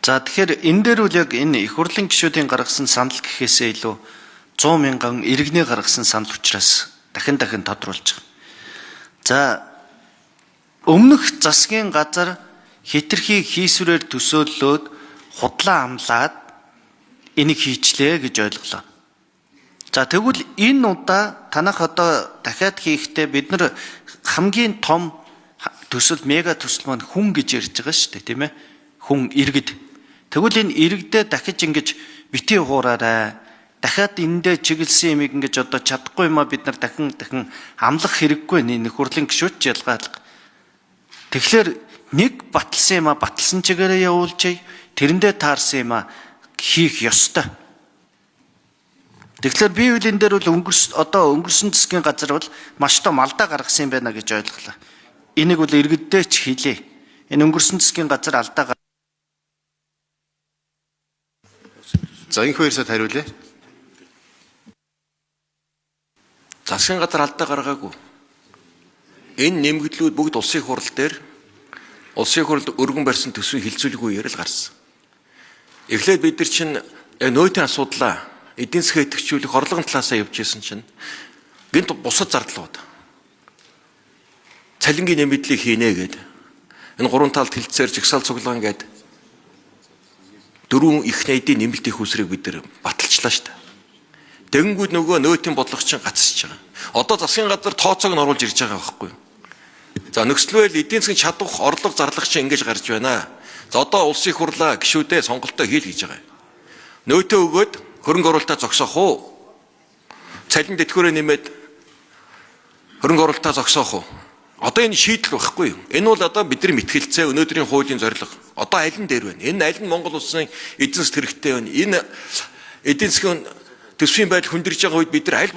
За тэгэхээр энэ дээр үл яг энэ их хурлын гишүүдийн гаргасан санал гэхээсээ илүү 100 мянган иргэний гаргасан санал учраас дахин тодруулж байгаа. За өмнөх засгийн газар хэтэрхий хийсвэрээр төсөөллөөд худлаа амлаад энийг хийчлээ гэж ойлголоо. За тэгвэл энэ удаа танах одоо дахиад хийхдээ бид нар хамгийн том төсөл мега төсөл маань хүн гэж ярьж байгаа шүү дээ, тийм ээ? Хүн иргэд. Тэгвэл энэ иргэдээ дахиж ингэж битгий хуураарай. Дахиад эндээ чиглэсэн юмыг ингэж одоо чадахгүй юмаа бид нар дахин амлах хэрэггүй нэг хурлын гишүүд ялгаалга. Тэгэхээр нэг баталсан юмаа баталсан чигээрээ явуулжээ. Тэрэндээ таарсан юмаа хийх ёстой. Тэгэхээр би үл энэ дээр бол өнгөрсөн засгийн газар бол маш том алдаа гаргасан юм байна гэж ойлголоо. Энийг бол иргэддээ ч хэлээ. Энэ өнгөрсөн засгийн газар алдаа. За энэ хоёрсад хариулъя. Засгийн газар алдаа гаргаагүй. Энэ нэмэгдлүүд бүгд улсын хурал дээр улсын хурлд өргөн барьсан төсвийн хилцүүлэг үеэр л гарсан. Эхлээд бид нар чинь нөөтийн асуудлаа эдийн засгийн идэвхжүүлэх орлогын талаасаа явж исэн чинь гинт бусад зардлууд цалингийн нэмэгдлийг хийнэ гэдэг. Энэ гурван талд хилцээр жагсаал цуглаан гэдэг дөрвөн их найдын нэмэлт их усрыг бид нар баталчлаа шүү дээ. Тэгэнгүүт нөгөө нөөтийн бодлого чинь гацсаж байгаа. Одоо засгийн газар тооцоог нь оруулж ирж байгаа байхгүй юу? За нөхцөлбөл эдийн засгийн чадвах орлого зарлах чинь ингэж гарч байна. За одоо улсын хурлаа гишүүдээ сонголтоо хийл гэж байгаа. Нөөтөө өгөөд хөрөнгө оруулалтаа зогсоох уу? Цалин тэтгэврээ нэмээд хөрөнгө оруулалтаа зогсоох уу? Одоо энэ шийдэл байхгүй юу? Энэ бол одоо бидний мэтгэлцээ өнөөдрийн хуулийн зорилго. Одоо аль нь дээр байна? Энэ аль нь Монгол улсын эзэн засаг хэрэгтэй байна? Энэ эдийн засгийн төсвийн байдал хүндэрж байгаа үед бид нар аль